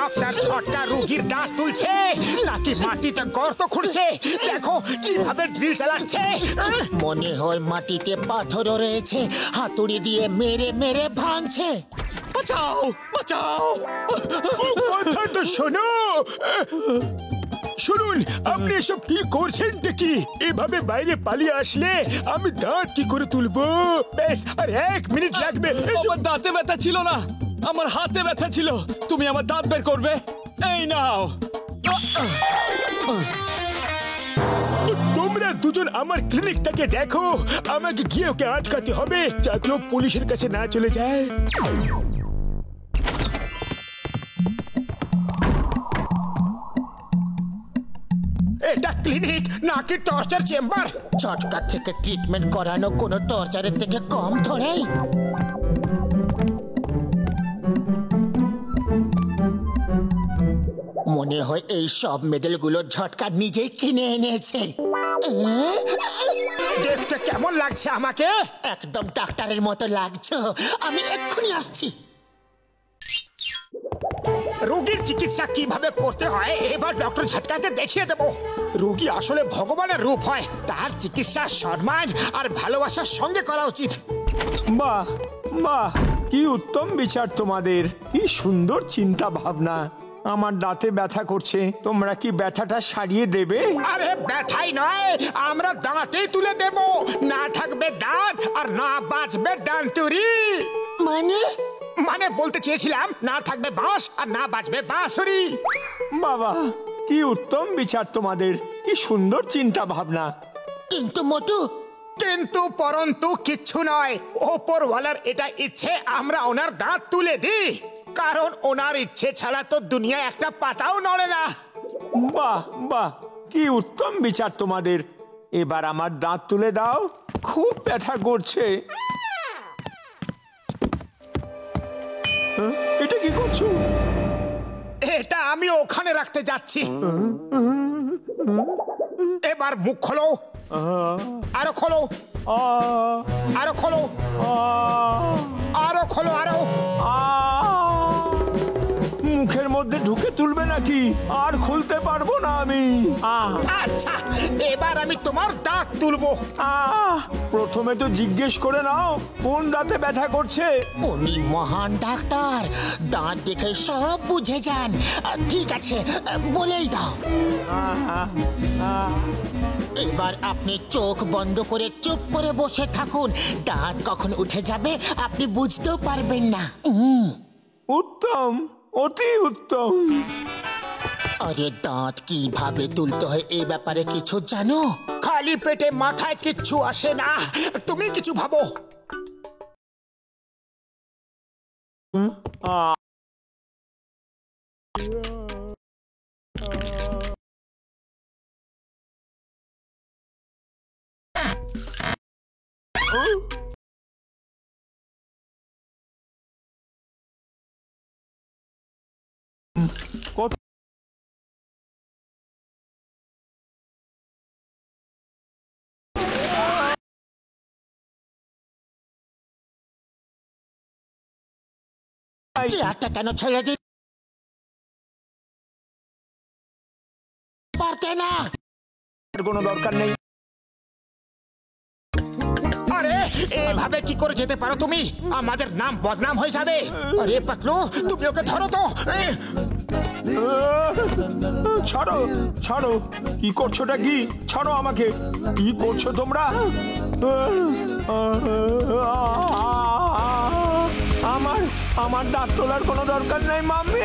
Doctor ঝটকা রোগীর দাঁত তুলছে নাকি মাটিতে গর্ত খুঁড়ছে? দেখো কিভাবে ড্রিল চালাচ্ছে। মনে হয় মাটিতে পাথরও রয়েছে, হাতুড়ি দিয়ে মেরে মেরে ভাঙছে। বাঁচাও বাঁচাও। কথা তো শোনো। শুনুন, আপনি এসব কি করছেন? কি এভাবে বাইরে পালিয়ে আসলে আমি দাঁত কি করে তুলবো? বেশ, আর 1 মিনিট লাগবে। আমার দাঁতে ব্যথা ছিল না, আমার হাতে ব্যথা ছিল। তুমি আমার দাঁত বের করবে? এই নাও। তোমরা দুজন আমার ক্লিনিকটাকে দেখো, আমাকে গিয়ে ওকে আটকাতে হবে যাতে ও পুলিশের কাছে না চলে যায়। এটা ক্লিনিক নাকি টর্চার চেম্বার? ঝটকা থেকে ট্রিটমেন্ট করানো কোনো টর্চারের থেকে কম ধরেই। মনে হয় এই সব মেডেলগুলো ঝটকা নিজেই কিনে এনেছে। দেখতে কেমন লাগছে আমাকে? একদম ডাক্তারের মতো লাগছে। আমি এক্ষুনি আসছি। রোগীর চিকিৎসা কিভাবে করতে হয় এবার ডক্টর ঝটকাকে দেখিয়ে দেব। রোগী আসলে ভগবানের রূপ হয়, তার চিকিৎসা সম্মান আর ভালোবাসার সঙ্গে করা উচিত। বাহ বাহ, কি উত্তম বিচার তোমাদের, কি সুন্দর চিন্তা ভাবনা। আমার দাঁতে ব্যথা করছে, তোমরা কি ব্যথাটা সারিয়ে দেবে? আরে ব্যথাই নয়, আমরা দাঁতেই তুলে দেব। না থাকবে দাঁত আর না বাঁচবে দান্তুরি। মানে বলতে চেয়েছিলাম না থাকবে বাঁশ আর না বাঁচবে বাঁশুরি। বাবা, কি উত্তম বিচার তোমাদের, কি সুন্দর চিন্তা ভাবনা। কিন্তু মোটু, কিন্তু পরন্তু কিচ্ছু নয়। ওপরওয়ালার এটা ইচ্ছে আমরা ওনার দাঁত তুলে দিই, কারণ ওনার ইচ্ছে ছাড়া তো দুনিয়ায় একটা পাতাও নড়ে না। বাহ বাহ, কি উত্তম বিচার তোমাদের। এবার আমার দাঁত তুলে দাও, খুব ব্যথা করছে। এটা কি করছো? এটা আমি ওখানে রাখতে যাচ্ছি। এবার মুখ খোলো, আরো খোলো, আরো খোলো, আরো খোলো, আরো। মুখের মধ্যে ঢুকে তুলবে নাকি? আর খুলতে পারবো না আমি। আচ্ছা, এবার আমি তোমার দাঁত তুলবো। প্রথমে তো জিজ্ঞেস করে নাও কোন দাঁতে ব্যথা করছে। উনি মহান ডাক্তার, দাঁত দেখে সব বুঝে যান। ঠিক আছে, বলেই দাও। এবার আপনি চোখ বন্ধ করে চুপ করে বসে থাকুন। দাঁত কখন উঠে যাবে আপনি বুঝতেও পারবেন না। উত্তম, অতি উত্তম। আরে দাঁত কিভাবে তুলতে হয় এ ব্যাপারে কিছু জানো? খালি পেটে মাথায় কিচ্ছু আসে না, তুমি কিছু ভাবো। কত চেয়ারটা কেন ছেড়ে দিতে পারতে না? কোনো দরকার নেই। আরে এভাবে কি করে যেতে পারো তুমি? আমাদের নাম বদনাম হয়ে যাবে। আরে পাতলু, তুমি ওকে ধরো তো। ছাড়ো ছাড়ো, কি করছোটা কি? ছাড়ো আমাকে, কি করছো তোমরা? আমার আমার দাঁত তোলার কোনো দরকার নেই মাম্মি।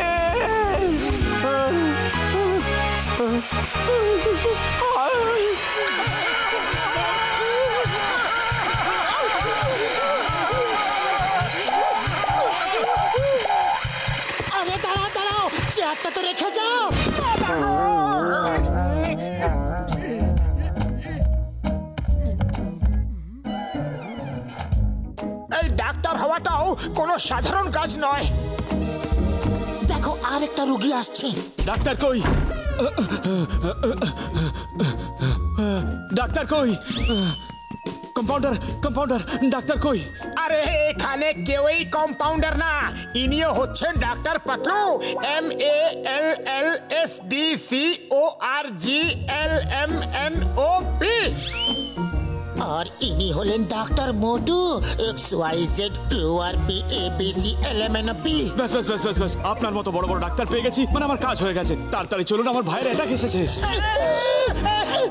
আরে দাঁড়াও দাঁড়াও, চেয়ারটা তো রেখে যাও। এই ডাক্তার হওয়াটাও কোনো সাধারণ কাজ নয়। দেখো আর একটা রোগী আসছে। ডাক্তার কই? ডাক্তার কই? কম্পাউন্ডার কম্পাউন্ডার ডাক্তার কই? আরে এখানে কেউই কম্পাউন্ডার না, ইনিও হচ্ছেন ডাক্তার পাতলু, MALLSDCORGLMNOP। আর ইনি হলেন ডাক্তার মোটু, XYZQRPABCLMNOP। ব্যাস ব্যাস ব্যাস ব্যাস ব্যাস, আপনার মতো বড় বড় ডাক্তার পেয়ে গেছি, মানে আমার কাজ হয়ে গেছে। তাড়াতাড়ি চলুন, আমার ভাইয়ের অ্যাটাক এসেছে।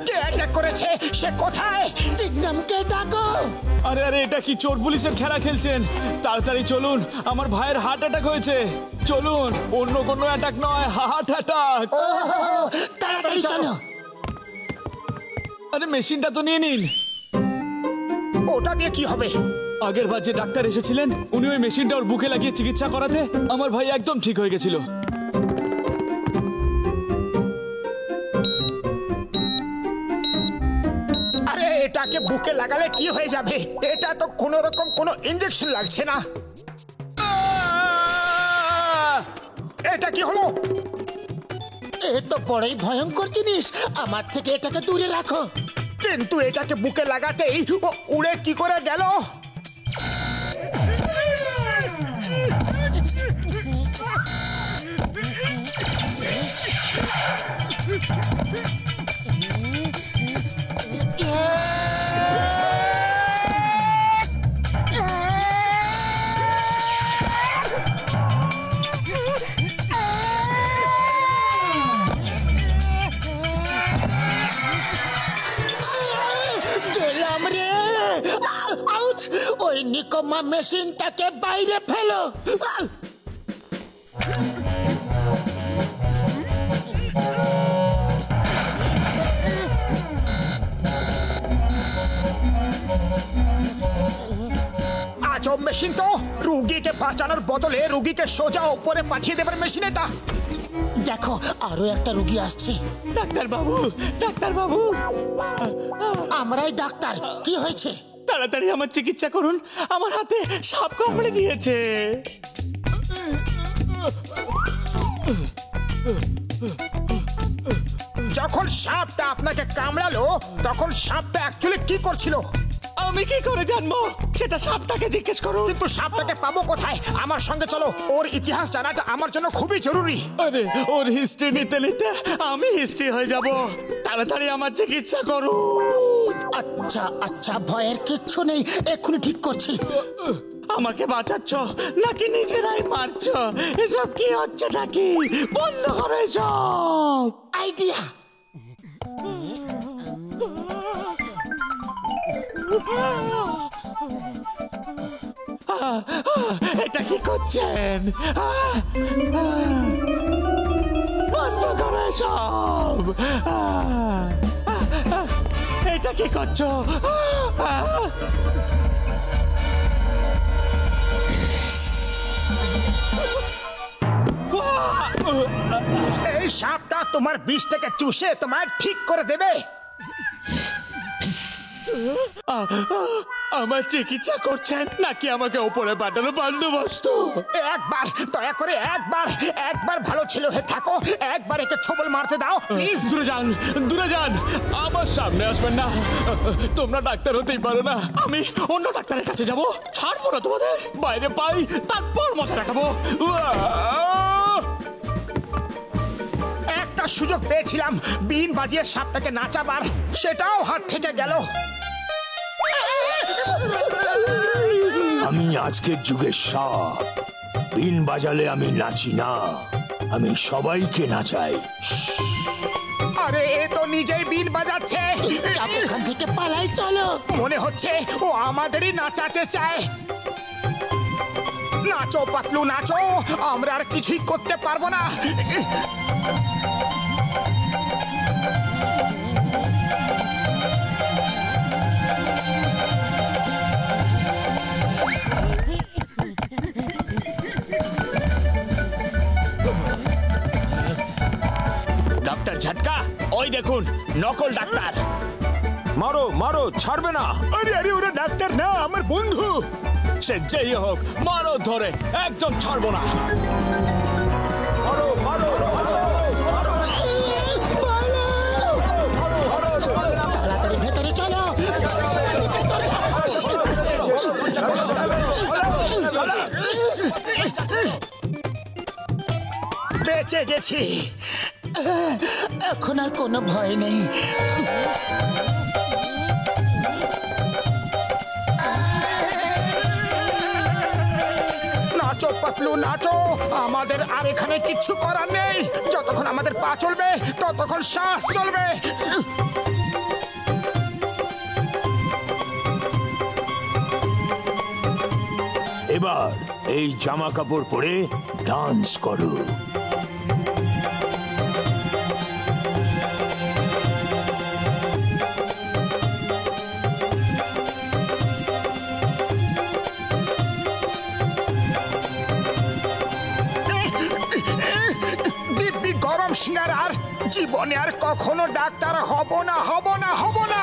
কে অ্যাটাক করেছে, সে কোথায়? চিংগামকে ডাকো। আরে আরে, এটা কি চোর পুলিশের খেলা খেলছেন? তাড়াতাড়ি চলুন, আমার ভাইয়ের হার্ট অ্যাটাক হয়েছে। চলুন, অন্য কোনো অ্যাটাক নয়, হার্ট অ্যাটাক। তাড়াতাড়ি চলো। আরে মেশিনটা তো নিয়ে নিন। ওটা দিয়ে কি হবে? আগের বার যে ডাক্তার এসেছিলেন, উনি ওই মেশিনটা ওর বুকে লাগিয়ে চিকিৎসা করাতে আমার ভাই একদম ঠিক হয়ে গেছিল। আরে এটাকে বুকে লাগালে কি হয়ে যাবে? এটা তো কোনো রকম কোনো ইনজেকশন লাগছে না। এটা কি হলো? এ তো বড়ই ভয়ঙ্কর জিনিস, আমার থেকে এটাকে দূরে রাখো। কিন্তু এটাকে বুকে লাগাতেই ও উড়ে কি করে গেল? গেলাম রে। আউচ! ওই নিকম্মা মেশিনটাকে বাইরে ফেলো। আজব মেশিন তো, রুগীকে বাঁচানোর বদলে রুগীকে সোজা উপরে পাঠিয়ে দেবার মেশিন এটা। দেখো, আরো একটা রুগী আসছে। ডাক্তার বাবু, ডাক্তার বাবু, আমরাই ডাক্তার। কি হয়েছে? তাড়াতাড়ি আমার চিকিৎসা করুন, আমার হাতে সাপ কামড়ে দিয়েছে। যখন সাপটা আপনাকে কামড়ালো তখন সাপটা অ্যাকচুয়ালি কি করছিল? আমি কি করে জানবো? সেটা সাপটাকে জিজ্ঞেস করুন। কিন্তু সাপটাকে পাবো কোথায়? আমার সঙ্গে চলো, ওর ইতিহাস জানাটা আমার জন্য খুবই জরুরি। আরে ওর হিস্ট্রি নিতে নিতে আমি হিস্ট্রি হয়ে যাব। তাড়াতাড়ি আমার চিকিৎসা করুন। আচ্ছা আচ্ছা, ভয়ের কিচ্ছু নেই, এক্ষুনি ঠিক করছি। আমাকে বাঁচাচ্ছ নাকি নিজেরাই মারছ? এসব কি হচ্ছে নাকি? বন্ধ করো এসব। আইডিয়া! এটা কি করছেন? বন্ধ করো এসব। এটা কি করছো? এই সাপটা তোমার বিষ থেকে চুষে তোমার ঠিক করে দেবে। আমার চিকিৎসা করছেন নাকি আমাকে উপরে পাঠানো বন্দোবস্ত? একবার দয়া করে একবার ভালো ছেলে হয়ে থাকো, একবার একে ছবল মারতে দাও প্লিজ। দূরে যান, দূরে যান, আমার সামনে আসবেন না। তোমরা ডাক্তার হতেই পারো না, আমি অন্য ডাক্তারের কাছে যাব। ছাড়বো না তোমাদের, বাইরে পাই তারপর মজা দেখাবো। একটা সুযোগ পেয়েছিলাম বিন বাজিয়ে সাপটাকে নাচাবার, সেটাও হাত থেকে গেল। আমি আজকের যুগের সাপ, বিন বাজালে আমি নাচি না, আমি সবাইকে নাচাই। আরে এ তো নিজেই বিন বাজাচ্ছে। যাবো ওখান থেকে, পালাই চলো। মনে হচ্ছে ও আমাদেরই নাচাতে চায়। নাচো পাতলু নাচো, আমরা আর কিছুই করতে পারবো না। ডাক্তার ঝটকা, ওই দেখুন নকল ডাক্তার। মারো মারো, ছাড়বে না। আরে আরে, ওরা ডাক্তার না, আমার বন্ধু। সে যেই হোক, মারো ধরে, একদম ছাড়বো না। মারো মারো তাড়াতাড়ি ভেতরে চলো। বেঁচে গেছি। এখন আর কোনো ভয় নেই। নাচো পাতলু নাচো, আমাদের আর এখানে কিচ্ছু করার নেই। যতক্ষণ আমাদের পা চলবে ততক্ষণ শ্বাস চলবে। এবার এই জামা কাপড় পরে ডান্স করো। দিব্যি গরম সিঙ্গারার, জীবনে আর কখনো ডাক্তার হব না, হব না, হব না।